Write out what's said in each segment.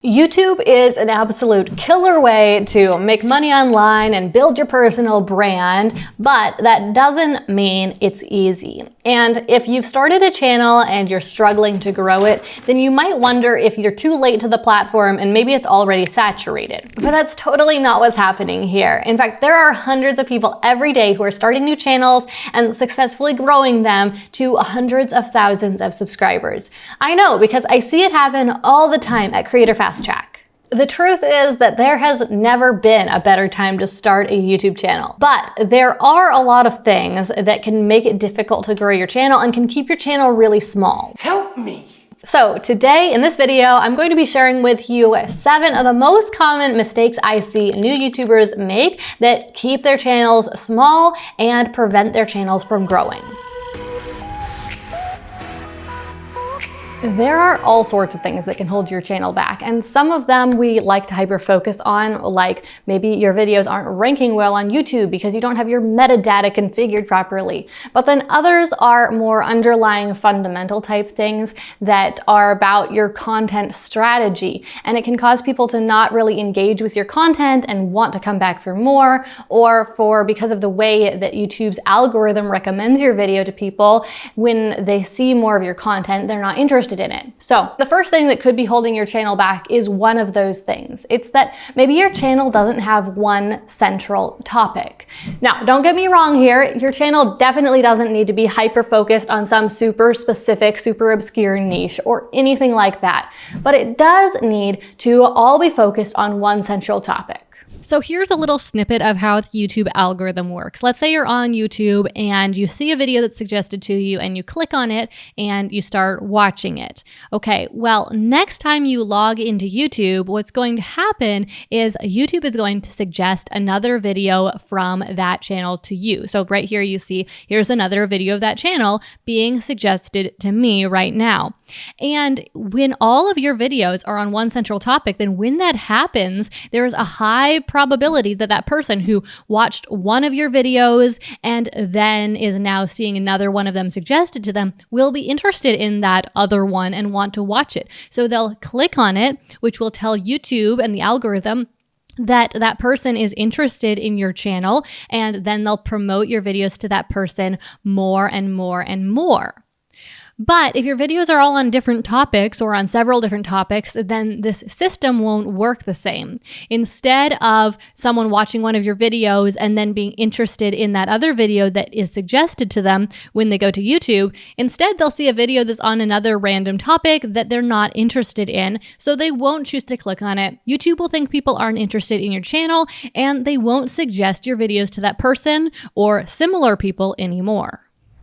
YouTube is an absolute killer way to make money online and build your personal brand, but that doesn't mean it's easy. And if you've started a channel and you're struggling to grow it, then you might wonder if you're too late to the platform and maybe it's already saturated. But that's totally not what's happening here. In fact, there are hundreds of people every day who are starting new channels and successfully growing them to hundreds of thousands of subscribers. I know, because I see it happen all the time at Creator Fast Track. The truth is that there has never been a better time to start a YouTube channel, but there are a lot of things that can make it difficult to grow your channel and can keep your channel really small. Help me! So today in this video, I'm going to be sharing with you 7 of the most common mistakes I see new YouTubers make that keep their channels small and prevent their channels from growing. There are all sorts of things that can hold your channel back, and some of them we like to hyper-focus on, like maybe your videos aren't ranking well on YouTube because you don't have your metadata configured properly. But then others are more underlying fundamental type things that are about your content strategy, and it can cause people to not really engage with your content and want to come back for more, or because of the way that YouTube's algorithm recommends your video to people, when they see more of your content, they're not interested in it. So the first thing that could be holding your channel back is one of those things. It's that maybe your channel doesn't have one central topic. Now, don't get me wrong here. Your channel definitely doesn't need to be hyper-focused on some super specific, super obscure niche or anything like that. But it does need to all be focused on one central topic. So here's a little snippet of how the YouTube algorithm works. Let's say you're on YouTube and you see a video that's suggested to you and you click on it and you start watching it. Okay, well, next time you log into YouTube, what's going to happen is YouTube is going to suggest another video from that channel to you. So right here you see, here's another video of that channel being suggested to me right now. And when all of your videos are on one central topic, then when that happens, there's a high probability that that person who watched one of your videos and then is now seeing another one of them suggested to them will be interested in that other one and want to watch it. So they'll click on it, which will tell YouTube and the algorithm that that person is interested in your channel, and then they'll promote your videos to that person more and more and more. But if your videos are all on different topics or on several different topics, then this system won't work the same. Instead of someone watching one of your videos and then being interested in that other video that is suggested to them when they go to YouTube, instead they'll see a video that's on another random topic that they're not interested in, so they won't choose to click on it. YouTube will think people aren't interested in your channel, and they won't suggest your videos to that person or similar people anymore.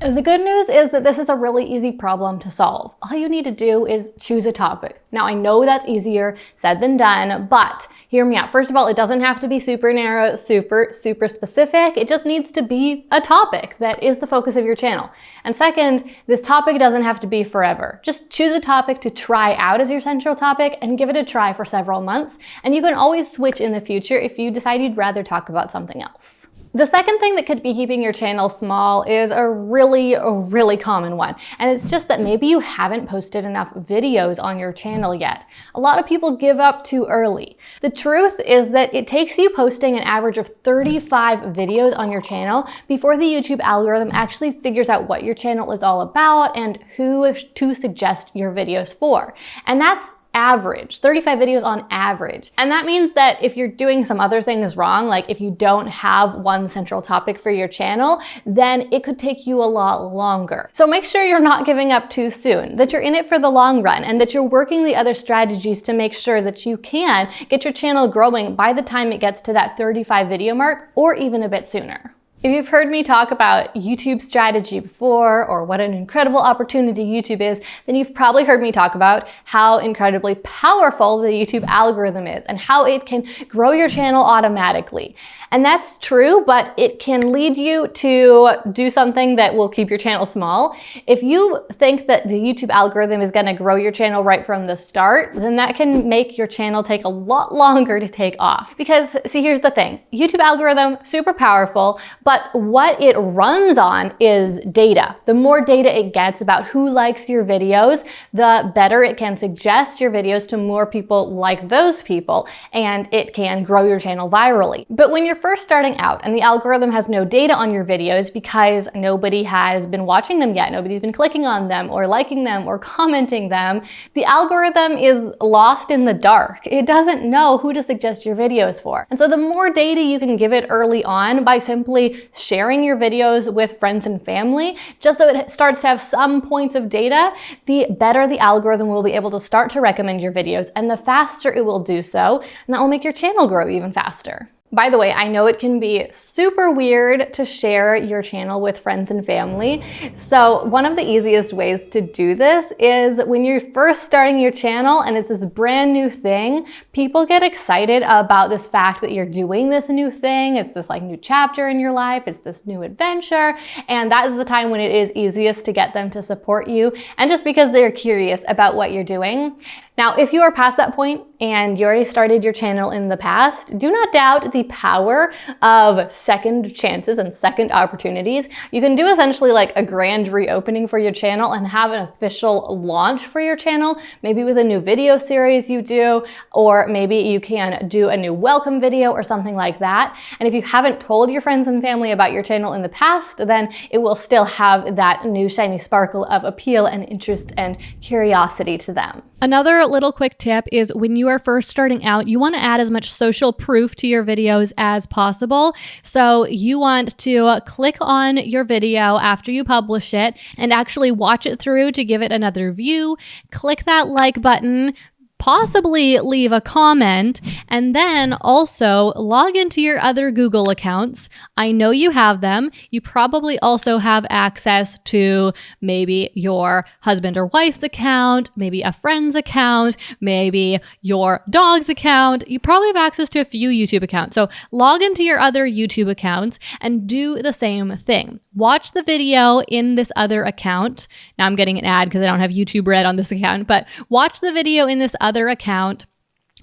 The good news is that this is a really easy problem to solve. All you need to do is choose a topic. Now, I know that's easier said than done, but hear me out. First of all, it doesn't have to be super narrow, super specific. It just needs to be a topic that is the focus of your channel. And second, this topic doesn't have to be forever. Just choose a topic to try out as your central topic and give it a try for several months. And you can always switch in the future if you decide you'd rather talk about something else. The second thing that could be keeping your channel small is a really common one. And it's just that maybe you haven't posted enough videos on your channel yet. A lot of people give up too early. The truth is that it takes you posting an average of 35 videos on your channel before the YouTube algorithm actually figures out what your channel is all about and who to suggest your videos for. And that's average, 35 videos on average. And that means that if you're doing some other things wrong, like if you don't have one central topic for your channel, then it could take you a lot longer. So make sure you're not giving up too soon, that you're in it for the long run, and that you're working the other strategies to make sure that you can get your channel growing by the time it gets to that 35 video mark, or even a bit sooner. If you've heard me talk about YouTube strategy before, or what an incredible opportunity YouTube is, then you've probably heard me talk about how incredibly powerful the YouTube algorithm is and how it can grow your channel automatically. And that's true, but it can lead you to do something that will keep your channel small. If you think that the YouTube algorithm is gonna grow your channel right from the start, then that can make your channel take a lot longer to take off. Because see, here's the thing, YouTube algorithm, super powerful, But what it runs on is data. The more data it gets about who likes your videos, the better it can suggest your videos to more people like those people, and it can grow your channel virally. But when you're first starting out and the algorithm has no data on your videos because nobody has been watching them yet, nobody's been clicking on them or liking them or commenting them, the algorithm is lost in the dark. It doesn't know who to suggest your videos for. And so the more data you can give it early on by simply sharing your videos with friends and family, just so it starts to have some points of data, the better the algorithm will be able to start to recommend your videos, and the faster it will do so, and that will make your channel grow even faster. By the way, I know it can be super weird to share your channel with friends and family. So one of the easiest ways to do this is when you're first starting your channel and it's this brand new thing, people get excited about this fact that you're doing this new thing. It's this like new chapter in your life. It's this new adventure. And that is the time when it is easiest to get them to support you, and just because they're curious about what you're doing. Now, if you are past that point and you already started your channel in the past, do not doubt the power of second chances and second opportunities. You can do essentially like a grand reopening for your channel and have an official launch for your channel, maybe with a new video series you do, or maybe you can do a new welcome video or something like that. And if you haven't told your friends and family about your channel in the past, then it will still have that new shiny sparkle of appeal and interest and curiosity to them. Another little quick tip is when you are first starting out, you want to add as much social proof to your videos as possible. So you want to click on your video after you publish it and actually watch it through to give it another view. Click that like button, possibly leave a comment, and then also log into your other Google accounts. I know you have them. You probably also have access to maybe your husband or wife's account, maybe a friend's account, maybe your dog's account. You probably have access to a few YouTube accounts. So log into your other YouTube accounts and do the same thing. Watch the video in this other account. Now I'm getting an ad because I don't have YouTube Red on this account, but watch the video in this other account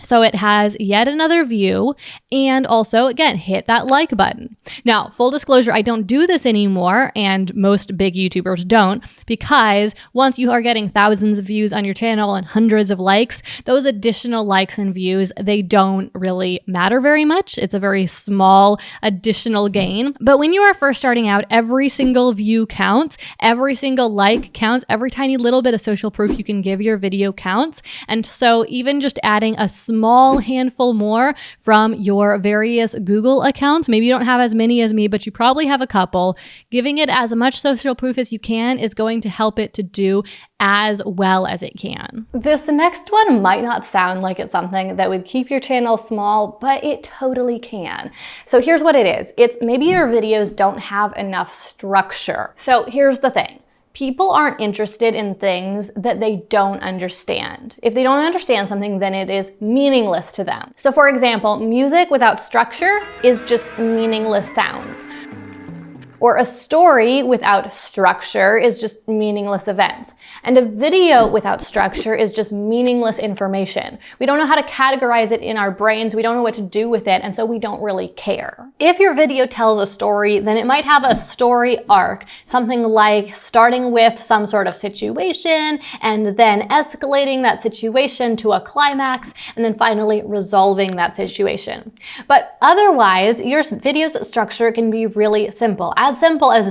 so it has yet another view, and also, again, hit that like button. Now, full disclosure, I don't do this anymore, and most big YouTubers don't, because once you are getting thousands of views on your channel and hundreds of likes, those additional likes and views, they don't really matter very much. It's a very small additional gain. But when you are first starting out, every single view counts, every single like counts, every tiny little bit of social proof you can give your video counts. And so even just adding a small handful more from your various Google accounts. Maybe you don't have as many as me, but you probably have a couple. Giving it as much social proof as you can is going to help it to do as well as it can. This next one might not sound like it's something that would keep your channel small, but it totally can. So here's what it is. It's maybe your videos don't have enough structure. So here's the thing. People aren't interested in things that they don't understand. If they don't understand something, then it is meaningless to them. So for example, music without structure is just meaningless sounds. Or a story without structure is just meaningless events. And a video without structure is just meaningless information. We don't know how to categorize it in our brains. We don't know what to do with it, and so we don't really care. If your video tells a story, then it might have a story arc, something like starting with some sort of situation and then escalating that situation to a climax and then finally resolving that situation. But otherwise, your video's structure can be really simple as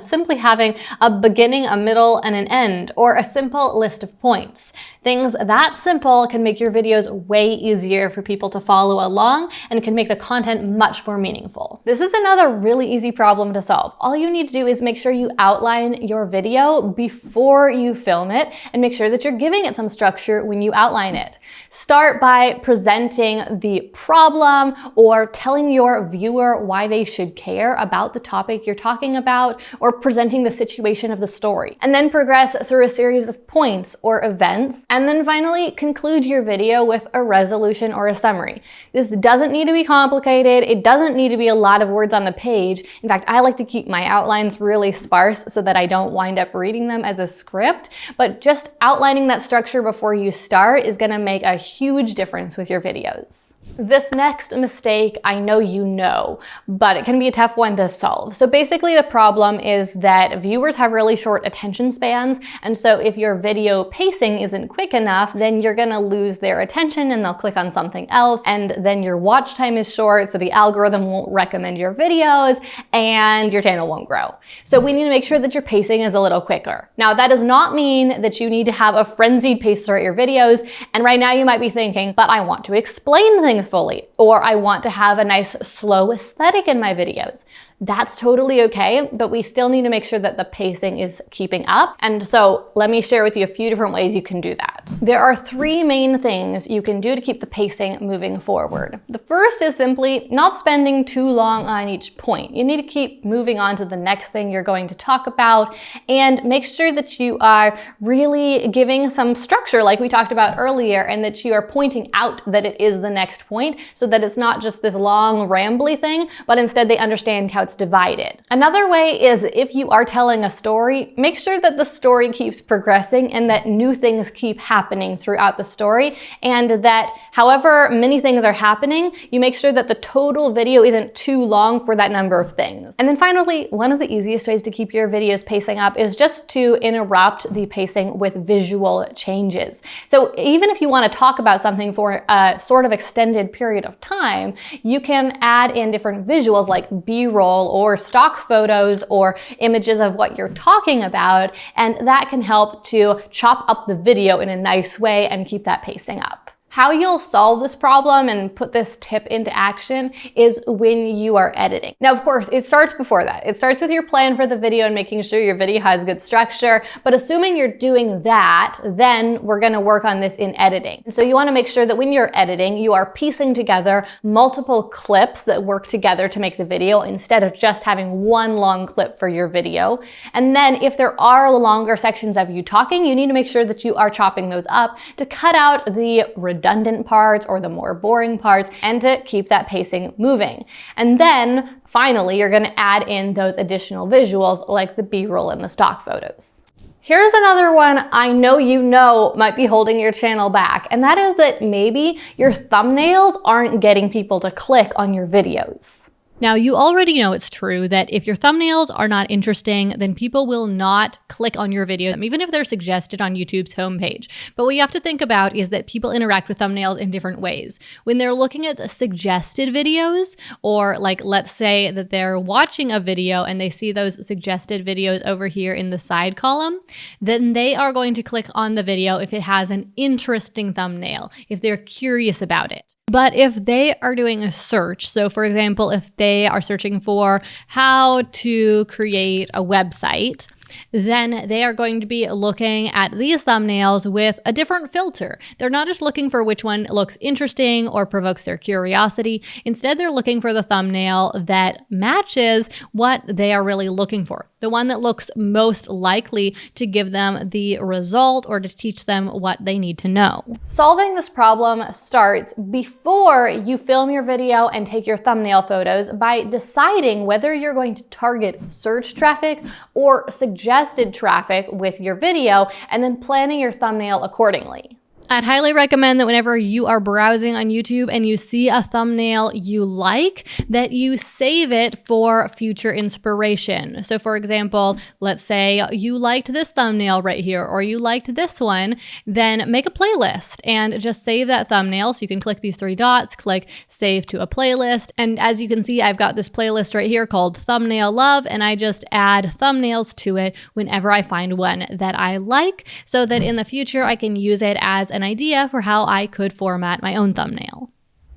simply having a beginning, a middle, and an end, or a simple list of points. Things that simple can make your videos way easier for people to follow along and can make the content much more meaningful. This is another really easy problem to solve. All you need to do is make sure you outline your video before you film it and make sure that you're giving it some structure when you outline it. Start by presenting the problem or telling your viewer why they should care about the topic you're talking about about, or presenting the situation of the story. And then progress through a series of points or events. And then finally, conclude your video with a resolution or a summary. This doesn't need to be complicated. It doesn't need to be a lot of words on the page. In fact, I like to keep my outlines really sparse so that I don't wind up reading them as a script. But just outlining that structure before you start is going to make a huge difference with your videos. This next mistake, I know you know, but it can be a tough one to solve. So basically the problem is that viewers have really short attention spans, and so if your video pacing isn't quick enough, then you're gonna lose their attention and they'll click on something else, and then your watch time is short, so the algorithm won't recommend your videos and your channel won't grow. So we need to make sure that your pacing is a little quicker. Now that does not mean that you need to have a frenzied pace throughout your videos, and right now you might be thinking, but I want to explain things fully, or I want to have a nice slow aesthetic in my videos. That's totally okay, but we still need to make sure that the pacing is keeping up. And so let me share with you a few different ways you can do that. There are three main things you can do to keep the pacing moving forward. The first is simply not spending too long on each point. You need to keep moving on to the next thing you're going to talk about, and make sure that you are really giving some structure like we talked about earlier, and that you are pointing out that it is the next point, so that it's not just this long rambly thing, but instead they understand how it's divided. Another way is, if you are telling a story, make sure that the story keeps progressing and that new things keep happening throughout the story, and that however many things are happening, you make sure that the total video isn't too long for that number of things. And then finally, one of the easiest ways to keep your videos pacing up is just to interrupt the pacing with visual changes. So even if you want to talk about something for a sort of extended period of time, you can add in different visuals like B-roll or stock photos or images of what you're talking about, and that can help to chop up the video in a nice way and keep that pacing up. How you'll solve this problem and put this tip into action is when you are editing. Now, of course, it starts before that. It starts with your plan for the video and making sure your video has good structure. But assuming you're doing that, then we're gonna work on this in editing. So you wanna make sure that when you're editing, you are piecing together multiple clips that work together to make the video, instead of just having one long clip for your video. And then if there are longer sections of you talking, you need to make sure that you are chopping those up to cut out the redundant parts or the more boring parts, and to keep that pacing moving. And then finally, you're gonna add in those additional visuals like the B-roll and the stock photos. Here's another one I know you know might be holding your channel back, and that is that maybe your thumbnails aren't getting people to click on your videos. Now, you already know it's true that if your thumbnails are not interesting, then people will not click on your videos, even if they're suggested on YouTube's homepage. But what you have to think about is that people interact with thumbnails in different ways. When they're looking at suggested videos, or like let's say that they're watching a video and they see those suggested videos over here in the side column, then they are going to click on the video if it has an interesting thumbnail, if they're curious about it. But if they are doing a search, so for example, if they are searching for how to create a website, then they are going to be looking at these thumbnails with a different filter. They're not just looking for which one looks interesting or provokes their curiosity. Instead, they're looking for the thumbnail that matches what they are really looking for, the one that looks most likely to give them the result or to teach them what they need to know. Solving this problem starts before you film your video and take your thumbnail photos by deciding whether you're going to target search traffic or suggested traffic with your video, and then planning your thumbnail accordingly. I'd highly recommend that whenever you are browsing on YouTube and you see a thumbnail you like, that you save it for future inspiration. So for example, let's say you liked this thumbnail right here, or you liked this one, then make a playlist and just save that thumbnail. So you can click these three dots, click save to a playlist. And as you can see, I've got this playlist right here called Thumbnail Love, and I just add thumbnails to it whenever I find one that I like, so that in the future I can use it as an idea for how I could format my own thumbnail.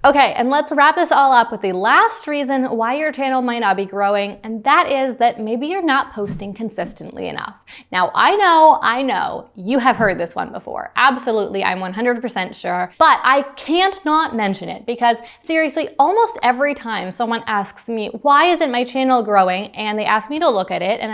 Okay, and let's wrap this all up with the last reason why your channel might not be growing, and that is that maybe you're not posting consistently enough. Now, I know, you have heard this one before. Absolutely, I'm 100% sure, but I can't not mention it because seriously, almost every time someone asks me, why isn't my channel growing? And they ask me to look at it, and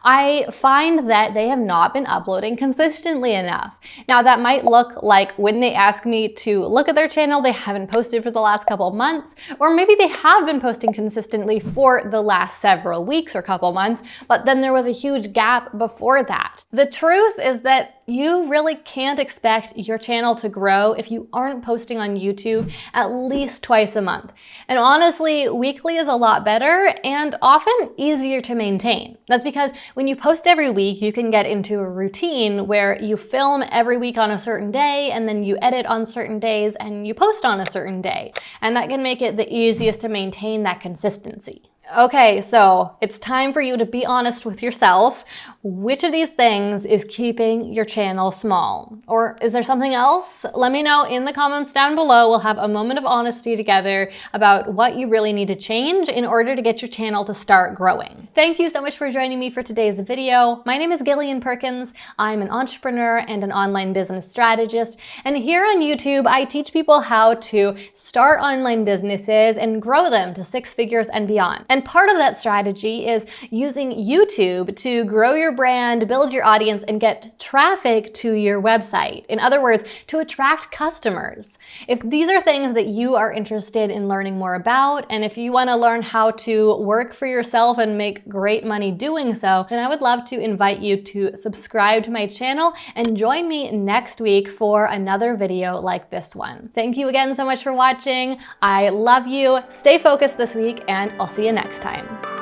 I find that they have not been uploading consistently enough. Now, that might look like when they ask me to look at their channel, they haven't posted for the last couple months, or maybe they have been posting consistently for the last several weeks or couple months, but then there was a huge gap before that. The truth is that you really can't expect your channel to grow if you aren't posting on YouTube at least twice a month. And honestly, weekly is a lot better and often easier to maintain. That's because when you post every week, you can get into a routine where you film every week on a certain day, and then you edit on certain days, and you post on a certain day. And that can make it the easiest to maintain that consistency. Okay, so it's time for you to be honest with yourself. Which of these things is keeping your channel small? Or is there something else? Let me know in the comments down below. We'll have a moment of honesty together about what you really need to change in order to get your channel to start growing. Thank you so much for joining me for today's video. My name is Gillian Perkins. I'm an entrepreneur and an online business strategist. And here on YouTube, I teach people how to start online businesses and grow them to 6 figures and beyond. And part of that strategy is using YouTube to grow your brand, build your audience, and get traffic to your website. In other words, to attract customers. If these are things that you are interested in learning more about, and if you want to learn how to work for yourself and make great money doing so, then I would love to invite you to subscribe to my channel and join me next week for another video like this one. Thank you again so much for watching. I love you. Stay focused this week, and I'll see you next time.